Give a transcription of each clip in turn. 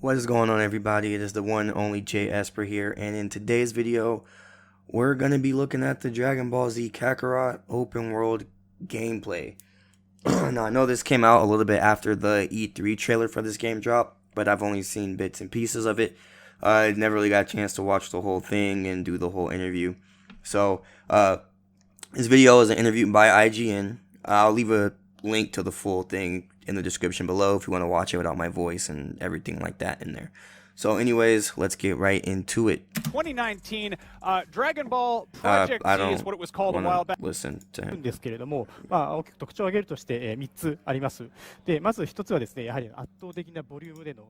What is going on, everybody? It is the one and only Jay Esper here, and in today's video we're going to be looking at the Dragon Ball Z Kakarot open world gameplay. Now, I know this came out a little bit after the E3 trailer for this game dropped, but I've only seen bits and pieces of it. I never really got a chance to watch the whole thing and do the whole interview. So this video is an interview by IGN. I'll leave a link to the full thing in the description below if you want to watch it without my voice and everything like that in there. So anyways, let's get right into it. 2019 Dragon Ball Project Z is what it was called a while back. Listen to him. ですけれども、大きく特徴を挙げるとして、3つあります。で、まず1つはですね、やはり圧倒的なボリュームでの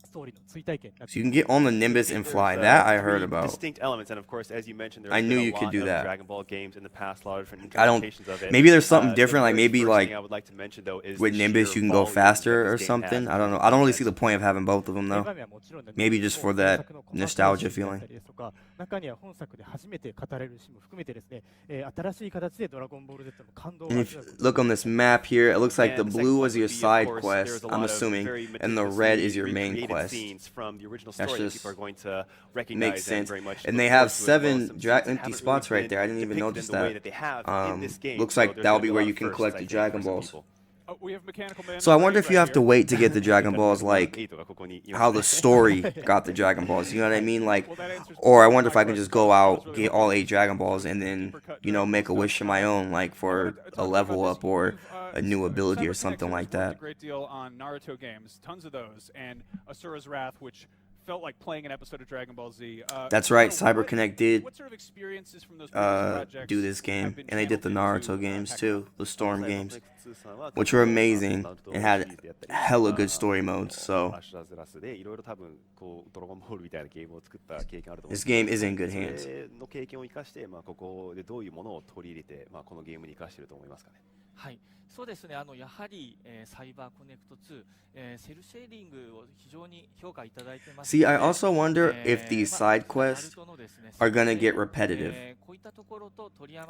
ストーリーの追体験。So you can get on the Nimbus and fly. That I heard about. Distinct elements, and of course, as you mentioned, I knew you could do that. Dragon Ball games in the past, a lot of different I don't. interpretations of it. Maybe there's something different. Like maybe like I would like to mention though is with Nimbus you can go faster or something. I don't know. I don't really see the point of having both of them though. Maybe just for that nostalgia feeling. 中には本作で初めて語られるシーンも含めてですね、新しい形でドラゴンボール Z の感動を And if you look on this map here, it looks like the blue was your side quest, I'm assuming, and the red is your main quest. That's just makes sense. And they have 7 empty spots right there. I didn't even notice that. Looks like that'll be where you can collect the Dragon Balls. So I wonder if you have to wait to get the Dragon Balls, like how the story got the Dragon Balls. You know what I mean? Like, or I wonder if I can just go out, get all 8 Dragon Balls, and then, you know, make a wish of my own, like for a level up or a new ability or something like that. Great deal on Naruto games, tons of those, and Asura's Wrath, which felt like playing an episode of Dragon Ball Z. That's right, CyberConnect did what sort of experiences from those projects do this game, and they did the Naruto games too, the Storm games, which were amazing and had hella good story modes. So this game is in good hands. はい、そうですね。やはり、サイバーコネクト2、セルシェーディングを非常に評価いただいてます。See, I also wonder if these side quests are gonna get repetitive.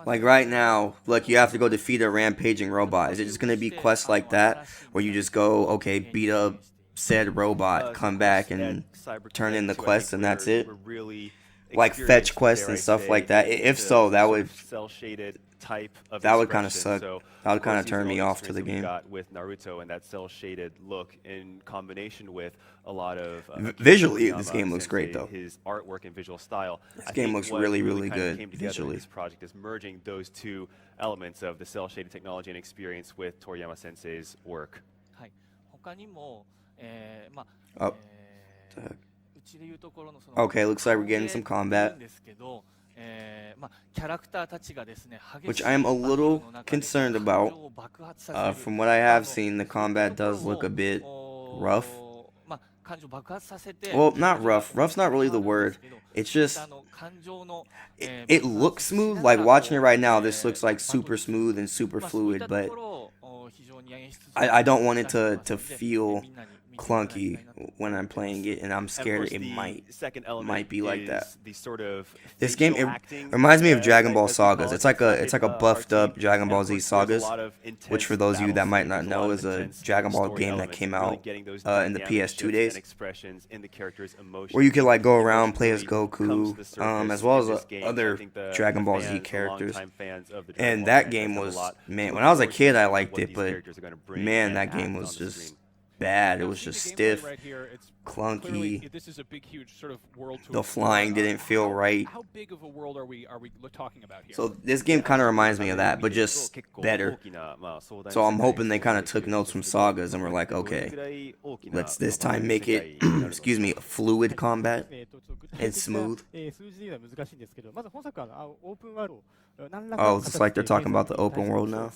Like right now, look, you have to go defeat a rampaging robot. Is it just gonna be quests like that, where you just go, okay, beat up said robot, come back and turn in the quest, and that's it? Like fetch quests and stuff like that. If so, that would kind of suck. That would kind of turn me off to the game. With Naruto and that cell shaded look in combination with a lot of visually, this game looks great though. His artwork and visual style. This game looks really, really good visually. This project is merging those two elements of the cell shaded technology and experience with Toriyama Sensei's work. Oh. Okay, looks like we're getting some combat, which I am a little concerned about. From what I have seen, the combat does look a bit rough. Well, not rough. Rough's not really the word. It's just, it looks smooth. Like watching it right now, this looks like super smooth and super fluid, but I don't want it to feel clunky when I'm playing it, and I'm scared it might be like that. This game, it reminds me of Dragon Ball Sagas. It's like a buffed up Dragon Ball Z Sagas, which for those of you that might not know is a Dragon Ball game that came out in the PS2 days, where you could like go around, play as Goku, as well as other Dragon Ball Z characters. And that game was, man, when I was a kid I liked it, but man, that game was just bad. It was just stiff, clunky. The flying didn't feel right. How big of a world are we talking about here? So this game kind of reminds me of that, but just better. So I'm hoping they kind of took notes from Sagas and were like, okay, let's this time make it, excuse me, fluid combat and smooth. Oh, it's like they're talking about the open world now.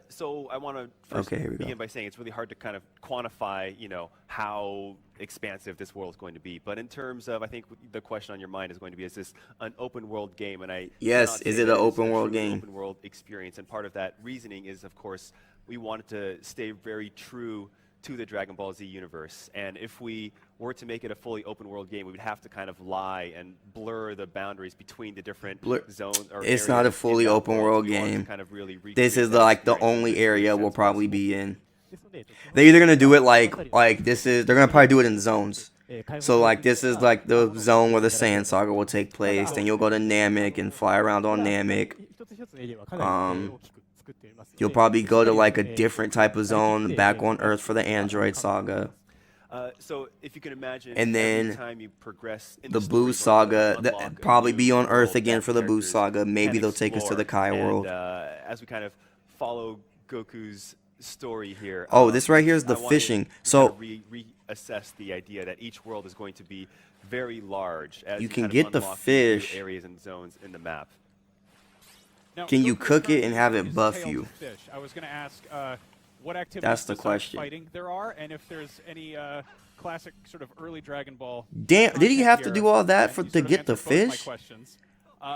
So I want to first begin by saying it's really hard to kind of quantify, you know, how expansive this world is going to be. But in terms of, I think the question on your mind is going to be, is this an open world game? And yes, is it an open world game? Open world experience, and part of that reasoning is, of course, we wanted to stay very true to the Dragon Ball Z universe. And if we were to make it a fully open world game, we would have to kind of lie and blur the boundaries between the different zones. It's not a fully open world game. This is like the only area we'll probably be in. They're either gonna do it like this is they're gonna probably do it in zones. So like this is like the zone where the Sand Saga will take place. Then you'll go to Namek and fly around on Namek. You'll probably go to like a different type of zone back on Earth for the Android Saga. So if you can imagine, And then every time you progress in The story, Boo you're Saga, going to unlock probably new be on Earth world again that for the Boo characters Saga. Maybe can they'll take us to the explore. Kai world. And, as we kind of follow Goku's story here. Oh, this right here is the I wanted fishing. to So kind of reassess the idea that each world is going to be very large. As You you can kind of get the unlock these new fish. areas and zones in the map. Now, Can you Goku cook it currently and have it uses buff tailed you? Fish. I was going to ask what activities That's the besides question. fighting there are, and if there's any classic sort of early Dragon Ball. Damn, did he content have to here. do all that You for sort to of get the answered both my fish? questions.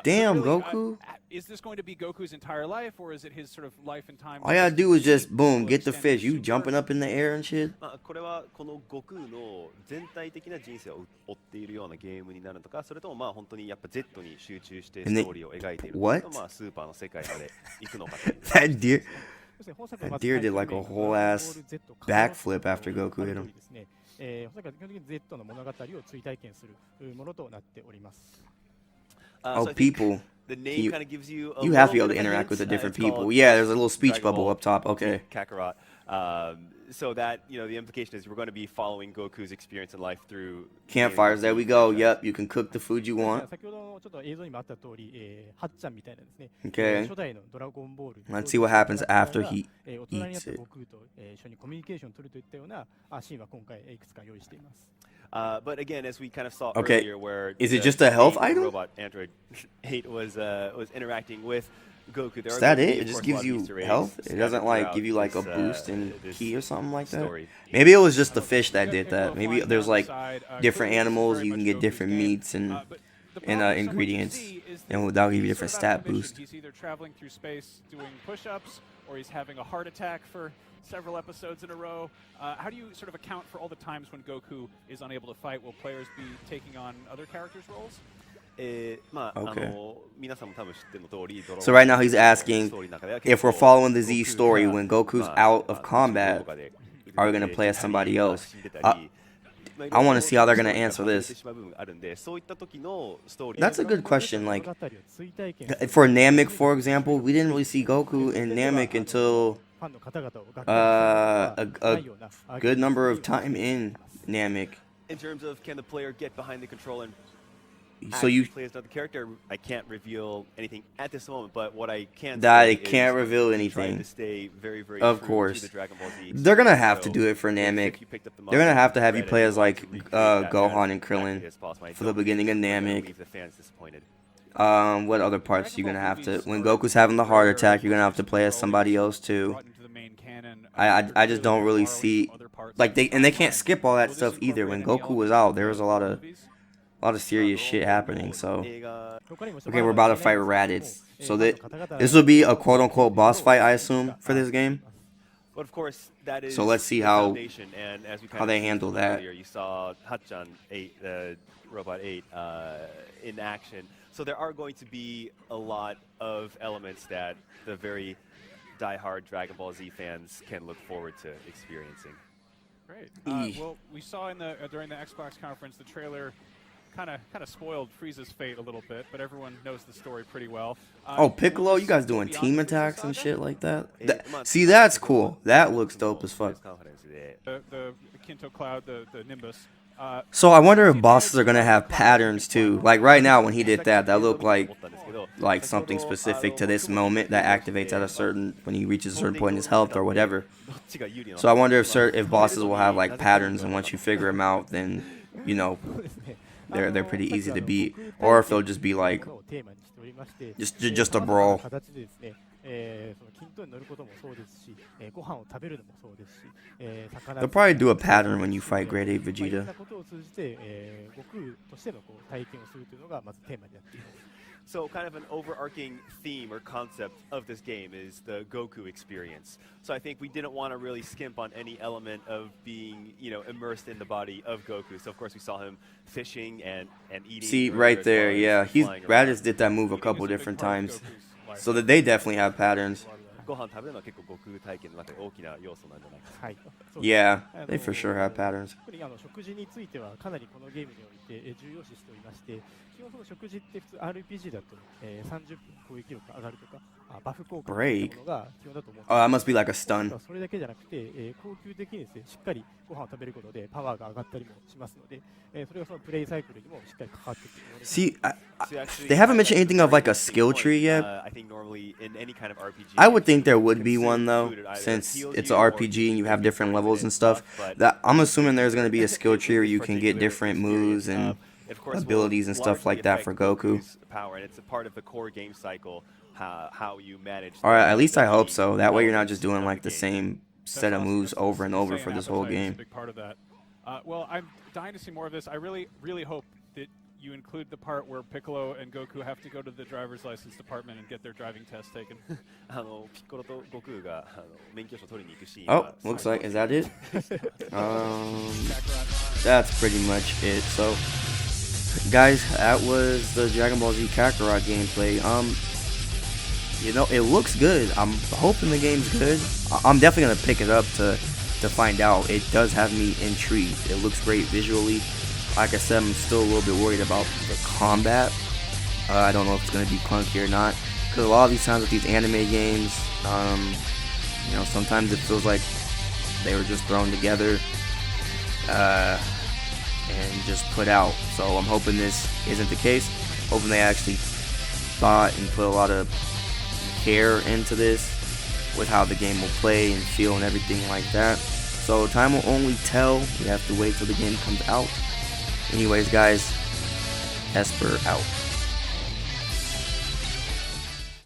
Damn, really, Goku. Is this going to be Goku's entire life, or is it his sort of life and time? All you gotta do is just boom, get the Extended fish. You super- jumping up in the air and shit. これはこの悟空の全体的な人生を追っているようなゲームになるのか、それともまあ本当にやっぱ Z に集中してス And トーリーを描いている what? のか、まあスーパーの世界まで行くのかという That deer, that deer did like a whole ass backflip after Goku hit him. 本作は基本的に Z の物語を追体験するものとなっております。 Oh, so I think people. The Can name you- kind of gives you a You have to be little able to bit of a interact with the hint. different It's called people. Yeah, there's a little speech Dragon bubble Ball up top. Okay. Kakarot. So that, you know, the implication is we're going to be following Goku's experience in life through Campfires. There we go. Yep, you can cook the food you want. 先ほどのちょっと映像にもあった通り、はっちゃんみたいなですね、 Okay. 初代のドラゴンボール Let's see what happens after he 大人になっ eats た it. 悟空と一緒にコミュニケーションを取るといったようなシーンは今回いくつか用意しています。 But again, as we kind of saw Okay, earlier, where is it the just a health 8 item? robot android 8 was interacting with Goku. There Is are that going to it? be, It of just course, gives a lot of you Easter eggs health? It scattered doesn't like throughout give you like a this, boost in this key or something like that? story. Maybe it was just the fish that You did got Piccolo that. Maybe flying there's down the like side. different Goku is animals. very You can much get Goku's different game. meats and But the and, problem is, so what you ingredients, see is and that that'll give you he's different sort of out stat on a mission. boost. He's either traveling through space doing push-ups, or he's having a heart attack for several episodes in a row. How do you sort of account for all the times when Goku is unable to fight? Will players be taking on other characters' roles? Okay. So So right now he's asking if we're following the Z story when Goku's out of combat, are we gonna play as somebody else? I want to see how they're gonna answer this. That's a good question. Like for Namek, for example, we didn't really see Goku in Namek until ファンの方々をがっかりさせることはないような a good number of time in Namek. In terms of can the player get behind the control and So you play as another character, I can't reveal anything at this moment. But what I can that say it can't is reveal trying anything. to stay very, very Of true course. to the Dragon Ball Z They're gonna have to So do it for if Namek. you picked up the They're gonna manga, have to have you read play it, as like you recreate that Gohan and as Krillin accurately as possible. I for the don't beginning of think we're gonna Namek. leave the fans disappointed. What other parts you gonna have to? When Goku's having the heart attack, you're gonna have to play as somebody else too. Brought into the main canon. I just don't really see like they can't skip all that stuff either. When Goku was out, there was a lot of serious shit happening. So 他にも okay, we're about to fight Raditz. So this will be a quote unquote boss fight, I assume, for this game. But of course, that is So let's see the how- foundation, and as we kind how of they mentioned handle that. Earlier, you saw Hachan 8, Robot 8, in action. So there are going to be a lot of elements that the very die-hard Dragon Ball Z fans can look forward to experiencing. Great. Eeh. Well, we saw in the during the Xbox conference, the trailer kind of spoiled Frieza's fate a little bit, but everyone knows the story pretty well. Oh, Piccolo, you guys doing team attacks and shit like that? See, that's cool. That looks dope as fuck. The Kinto Cloud, the Nimbus. So I wonder if bosses are gonna have patterns too. Like right now when he did that, that looked like something specific to this moment that activates at a certain when he reaches a certain point in his health or whatever. So I wonder if bosses will have like patterns, and once you figure them out, then you know そうですね they're pretty easy to beat, or if they'll just be like をテーマにしておりまして just a brawl. 形でですね、その均等に乗ることもそうですし、ご飯を食べるのもそうですし、魚 They'll probably do a pattern when you fight Grade 8 まあいろん Vegeta. なことを通じて、悟空としてのこう体験をするというのがまずテーマになっています。 So kind of an overarching theme or concept of this game is the Goku experience. So I think we didn't want to really skimp on any element of being, you know, immersed in the body of Goku. So of course we saw him fishing and eating. See earlier right as there, well as yeah. flying around. Raditz did that move a Eating couple is a big different part of times, Goku's life. so that they definitely have patterns. ご飯食べるのは結構悟空体験の中で大きな要素なんじゃないかな。はい、そうです。 Yeah, they for sure have patterns. 特に食事についてはかなりこのゲームにおいて重要視しておりまして、基本その食事って普通 RPG だと30分攻撃力上がるとかバフ効果というものが基本だと思うんですけど、 Oh, that must be like a stun. それだけじゃなくて、高級的にですね、しっかりご飯を食べることでパワーが上がったりもしますので、それがそのプレイサイクルにもしっかり関わってくるので。 See, So actually, they haven't mentioned anything of like a that's a skill good tree point. yet. I think normally in any kind of RPG, I would think there you would be consider one though, food either since heals it's you an or RPG and you have gives different levels and confidence stuff. but That I'm assuming there's going to be a skill this tree where you can get particular different moves and of course, will abilities and stuff largely like that for affect Goku. Goku's power, and it's a part of the core game cycle. How you manage. All right, at the- least I the hope so. That way you're not elements just doing of like the game. same That's set of awesome. moves That's over and over insane for this whole appetite is a game. big part of that. Well, I'm dying to see more of this. I really, really hope that you include the part where Piccolo and Goku have to go to the driver's license department and get their driving test taken. ピッコロと悟空が免許証取りに行くシーン Oh, は looks like, is that it? Kakarot. That's pretty much it. So, guys, that was the Dragon Ball Z Kakarot gameplay. You know, it looks good. I'm hoping the game's good. I'm definitely gonna pick it up to find out. It does have me intrigued. It looks great visually. Like I said, I'm still a little bit worried about the combat. I don't know if it's gonna be clunky or not. Because a lot of these times with these anime games, you know, sometimes it feels like they were just thrown together and just put out. So I'm hoping this isn't the case. Hoping they actually thought and put a lot of care into this with how the game will play and feel and everything like that. So time will only tell. We have to wait till the game comes out. Anyways, guys, Esper out.